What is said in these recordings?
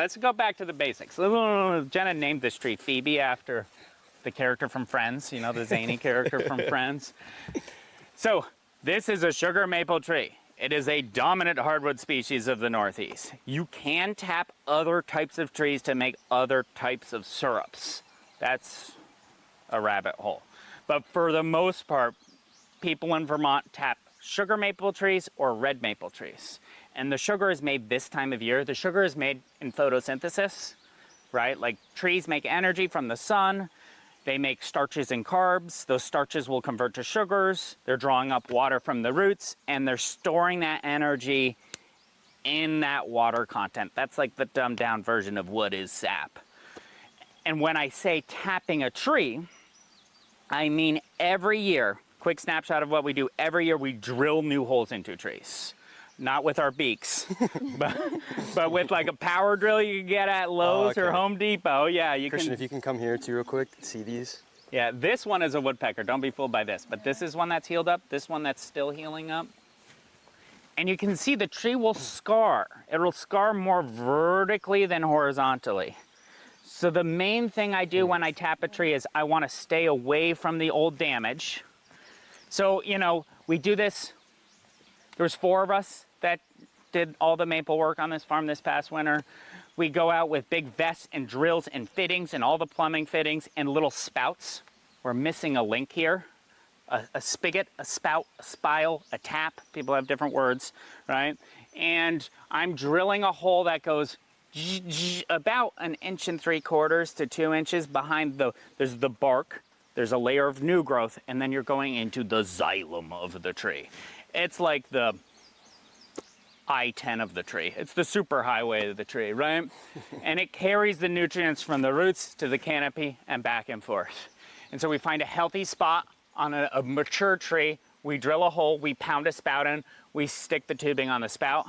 Let's go back to the basics. Jenna named this tree Phoebe after the character from Friends, you know, the zany character from Friends. So this is a sugar maple tree. It is a dominant hardwood species of the Northeast. You can tap other types of trees to make other types of syrups. That's a rabbit hole. But for the most part, people in Vermont tap sugar maple trees or red maple trees. And the sugar is made this time of year. The sugar is made in photosynthesis, right? Like trees make energy from the sun. They make starches and carbs. Those starches will convert to sugars. They're drawing up water from the roots, and they're storing that energy in that water content. That's like the dumbed down version of what is sap. And when I say tapping a tree, I mean every year, quick snapshot of what we do, every year we drill new holes into trees. Not with our beaks, but with like a power drill you can get at Lowe's or Home Depot. Yeah, you Christian, if you can come here too real quick, see these. Yeah, this one is a woodpecker. Don't be fooled by this. But this is one that's healed up. This one that's still healing up. And you can see the tree will scar. It'll scar more vertically than horizontally. So the main thing I do when I tap a tree is I want to stay away from the old damage. So, you know, we do this. There was 4 of us that did all the maple work on this farm this past winter. We go out with big vests and drills and fittings and all the plumbing fittings and little spouts. We're missing a link here. A spigot, a spout, a spile, a tap. People have different words, right? And I'm drilling a hole that goes about 1 3/4 to 2 inches behind there's the bark. There's a layer of new growth, and then you're going into the xylem of the tree. It's like the I-10 of the tree. It's the superhighway of the tree, right? And it carries the nutrients from the roots to the canopy and back and forth. And so we find a healthy spot on a mature tree. We drill a hole, we pound a spout in, we stick the tubing on the spout,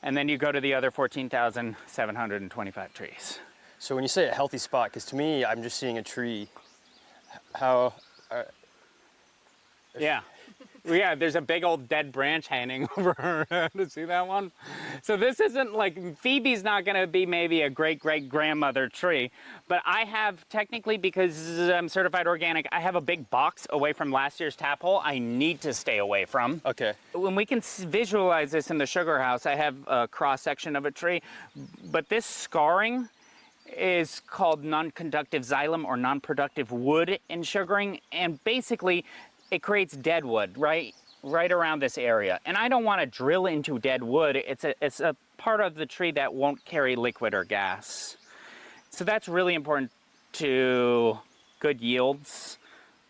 and then you go to the other 14,725 trees. So when you say a healthy spot, because to me, I'm just seeing a tree. Yeah. Yeah, there's a big old dead branch hanging over her head. See that one? So this isn't like, Phoebe's not gonna be maybe a great-great-grandmother tree, but I have technically, because I'm certified organic, I have a big box away from last year's tap hole I need to stay away from. Okay. When we can visualize this in the sugar house, I have a cross-section of a tree, but this scarring is called non-conductive xylem or non-productive wood in sugaring, and basically it creates dead wood right around this area. And I don't want to drill into dead wood. It's a part of the tree that won't carry liquid or gas. So that's really important to good yields.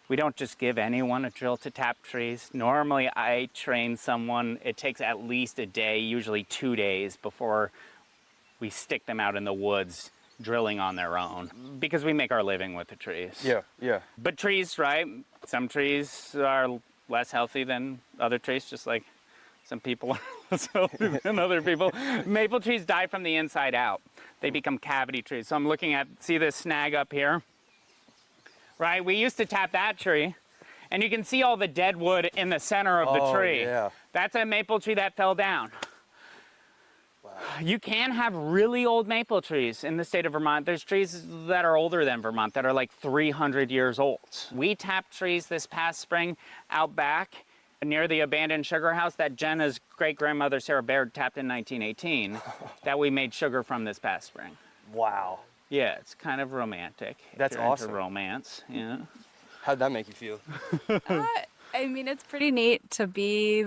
We don't just give anyone a drill to tap trees. Normally I train someone, it takes at least a day, usually 2 days, before we stick them out in the woods drilling on their own, because we make our living with the trees. Yeah, yeah. But trees, right? Some trees are less healthy than other trees, just like some people are less healthy than other people. Maple trees die from the inside out. They become cavity trees. So I'm looking at, see this snag up here? Right, we used to tap that tree, and you can see all the dead wood in the center of the tree. Yeah. That's a maple tree that fell down. You can have really old maple trees in the state of Vermont. There's trees that are older than Vermont that are like 300 years old. We tapped trees this past spring out back near the abandoned sugar house that Jenna's great-grandmother Sarah Baird tapped in 1918 that we made sugar from this past spring. Wow. Yeah, it's kind of romantic. That's awesome. Into romance, yeah. How'd that make you feel? I mean, it's pretty neat to be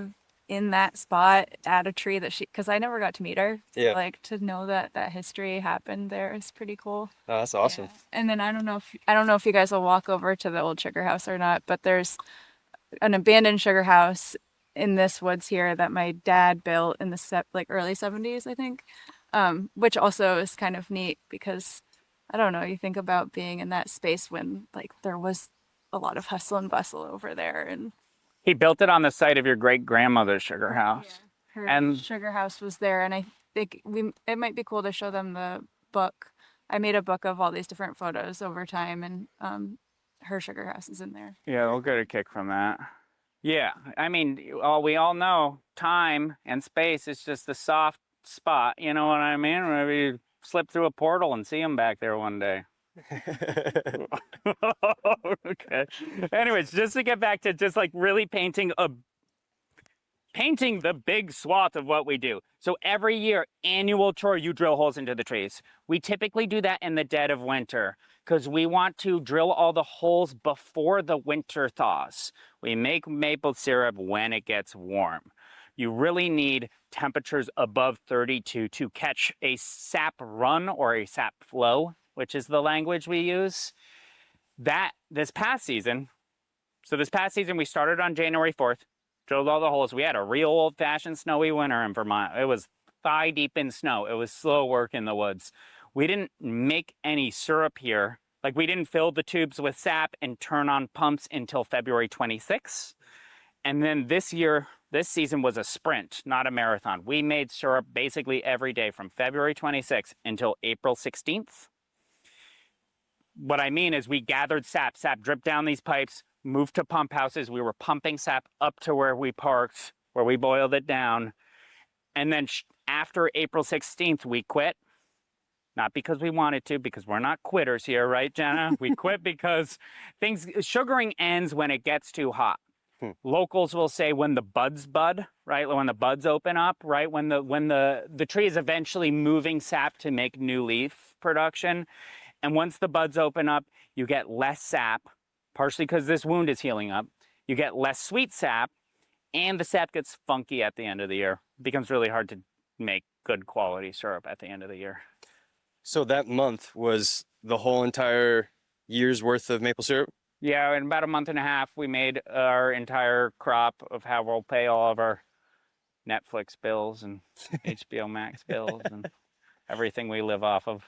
in that spot at a tree that because I never got to meet her. So Yeah. like to know that that history happened there is pretty cool. Oh, that's awesome. Yeah. And then I don't know if you guys will walk over to the old sugar house or not, but there's an abandoned sugar house in this woods here that my dad built in the early 70s, I think. Which also is kind of neat because I don't know, you think about being in that space when like there was a lot of hustle and bustle over there, and He built it on the site of your great-grandmother's sugar house. her And- sugar house was there, and I think it might be cool to show them the book. I made a book of all these different photos over time, and her sugar house is in there. Yeah, we'll get a kick from that. Yeah, I mean, we all know time and space is just the soft spot, you know what I mean? Maybe slip through a portal and see them back there one day. Okay. Anyways, just to get back to just like really painting the big swath of what we do. So every year, annual chore, you drill holes into the trees. We typically do that in the dead of winter because we want to drill all the holes before the winter thaws. We make maple syrup when it gets warm. You really need temperatures above 32 to catch a sap run or a sap flow, which is the language we use. This past season we started on January 4th, drilled all the holes. We had a real old-fashioned snowy winter in Vermont. It was thigh deep in snow. It was slow work in the woods. We didn't make any syrup here. Like, we didn't fill the tubes with sap and turn on pumps until February 26th. And then this season was a sprint, not a marathon. We made syrup basically every day from February 26th until April 16th. What I mean is we gathered sap dripped down these pipes, moved to pump houses. We were pumping sap up to where we parked, where we boiled it down. And then after April 16th, we quit. Not because we wanted to, because we're not quitters here, right, Jenna? We quit because sugaring ends when it gets too hot. Locals will say when the buds bud, right? When the buds open up, right? When the tree is eventually moving sap to make new leaf production. And once the buds open up, you get less sap, partially because this wound is healing up. You get less sweet sap, and the sap gets funky at the end of the year. It becomes really hard to make good quality syrup at the end of the year. So that month was the whole entire year's worth of maple syrup? Yeah, in about a month and a half, we made our entire crop of how we'll pay all of our Netflix bills and HBO Max bills and everything we live off of.